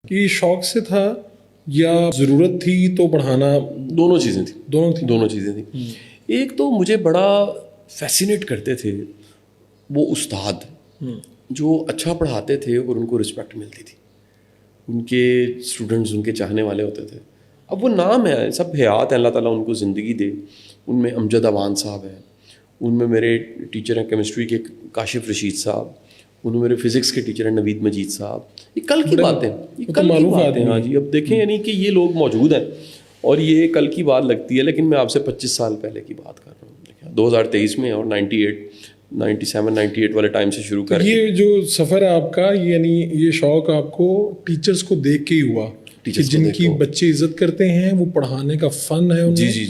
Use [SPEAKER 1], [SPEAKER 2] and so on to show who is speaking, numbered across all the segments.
[SPEAKER 1] کہ شوق سے تھا یا ضرورت تھی تو پڑھانا؟
[SPEAKER 2] دونوں چیزیں تھیں.
[SPEAKER 1] دونوں
[SPEAKER 2] چیزیں تھیں. ایک تو مجھے بڑا فیسینیٹ کرتے تھے وہ استاد جو اچھا پڑھاتے تھے اور ان کو رسپیکٹ ملتی تھی, ان کے اسٹوڈنٹس ان کے چاہنے والے ہوتے تھے. اب وہ نام ہے, سب حیات ہیں, اللہ تعالیٰ ان کو زندگی دے. ان میں امجد اوان صاحب ہیں, ان میں میرے ٹیچر ہیں کیمسٹری کے کاشف رشید صاحب, ان میں میرے فزکس کے ٹیچر ہیں نوید مجید صاحب. یہ کل کی باتیں, یہ کل کی باتیں. ہاں جی, اب دیکھیں یعنی کہ یہ لوگ موجود ہیں اور یہ کل کی بات لگتی ہے, لیکن میں آپ سے 25 سال پہلے کی بات کر رہا ہوں. دیکھیں 2023 میں اور 97-98 والے ٹائم سے شروع کر.
[SPEAKER 1] یہ جو سفر ہے آپ کا, یعنی یہ شوق آپ کو ٹیچرز کو دیکھ کے ہی ہوا کہ جن کی بچے عزت کرتے ہیں, وہ پڑھانے کا فن ہے
[SPEAKER 2] جی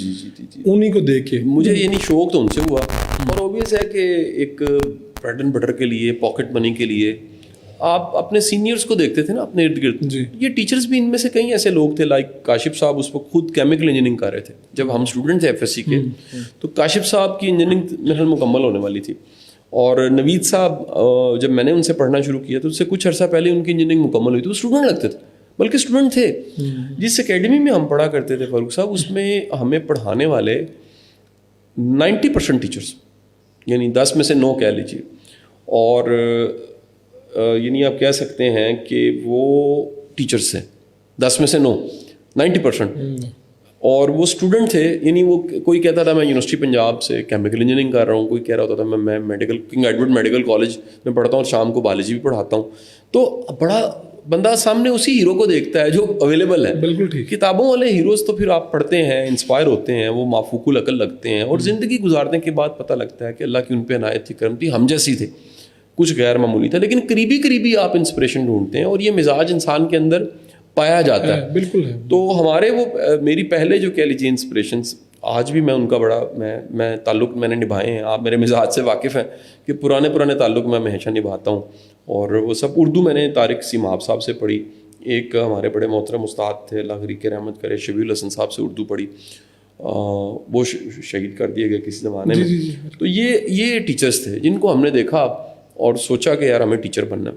[SPEAKER 1] انہیں کو دیکھ کے
[SPEAKER 2] مجھے یعنی شوق تو ان سے ہوا. اور اوبیس ہے کہ ایک بریڈ اینڈ بٹر کے لیے, پاکٹ منی کے لیے آپ اپنے سینئرس کو دیکھتے تھے نا اپنے ارد گرد. یہ ٹیچرز بھی ان میں سے کئی ایسے لوگ تھے, لائک کاشف صاحب اس وقت خود کیمیکل انجینئرنگ کر رہے تھے جب ہم اسٹوڈنٹ تھے FSC کے. تو کاشف صاحب کی انجینئرنگ میرے مکمل ہونے والی تھی, اور نوید صاحب جب میں نے ان سے پڑھنا شروع کیا تو اس سے کچھ عرصہ پہلے ان کی انجینئرنگ مکمل ہوئی. تو وہ اسٹوڈنٹ لگتے تھے, بلکہ اسٹوڈنٹ تھے. جس اکیڈمی میں ہم پڑھا کرتے تھے فاروق صاحب, اس میں ہمیں پڑھانے والے 90% ٹیچرس, یعنی 10 میں سے 9 کہہ لیجیے. اور یعنی آپ کہہ سکتے ہیں کہ وہ ٹیچرس ہیں 10 میں سے 90%. اور وہ اسٹوڈنٹ تھے, یعنی وہ کوئی کہتا تھا میں یونیورسٹی پنجاب سے کیمیکل انجینئرنگ کر رہا ہوں, کوئی کہہ رہا ہوتا تھا میں medical king Edward medical college میں پڑھتا ہوں اور شام کو بایولوجی بھی پڑھاتا ہوں. تو بڑا بندہ سامنے اسی ہیرو کو دیکھتا ہے جو اویلیبل ہے.
[SPEAKER 1] بالکل ٹھیک.
[SPEAKER 2] کتابوں والے ہیروز تو پھر آپ پڑھتے ہیں, انسپائر ہوتے ہیں, وہ مافوق العقل لگتے ہیں, اور زندگی گزارنے کے بعد پتہ لگتا ہے کہ اللہ کی ان پہ عنایت تھی, کرم تھی, ہم جیسی تھے, کچھ غیر معمولی تھا. لیکن قریبی آپ انسپریشن ڈھونڈتے ہیں, اور یہ مزاج انسان کے اندر پایا جاتا ہے.
[SPEAKER 1] بالکل ہے.
[SPEAKER 2] تو ہمارے وہ میری پہلے جو کہہ لیجیے انسپریشنس, آج بھی میں ان کا بڑا میں تعلق میں نے نبھائے ہیں. آپ میرے مزاج سے واقف ہیں کہ پرانے تعلق میں ہمیشہ نبھاتا ہوں. اور وہ سب اردو میں نے طارق سیماب صاحب سے پڑھی, ایک ہمارے بڑے محترم استاد تھے اللہ غریق رحمت کرے, شبیع الحسن صاحب سے اردو پڑھی, وہ شہید کر دیے گئے کسی زمانے میں. تو یہ ٹیچرس تھے جن کو ہم نے دیکھا اور سوچا کہ یار ہمیں ٹیچر بننا ہے.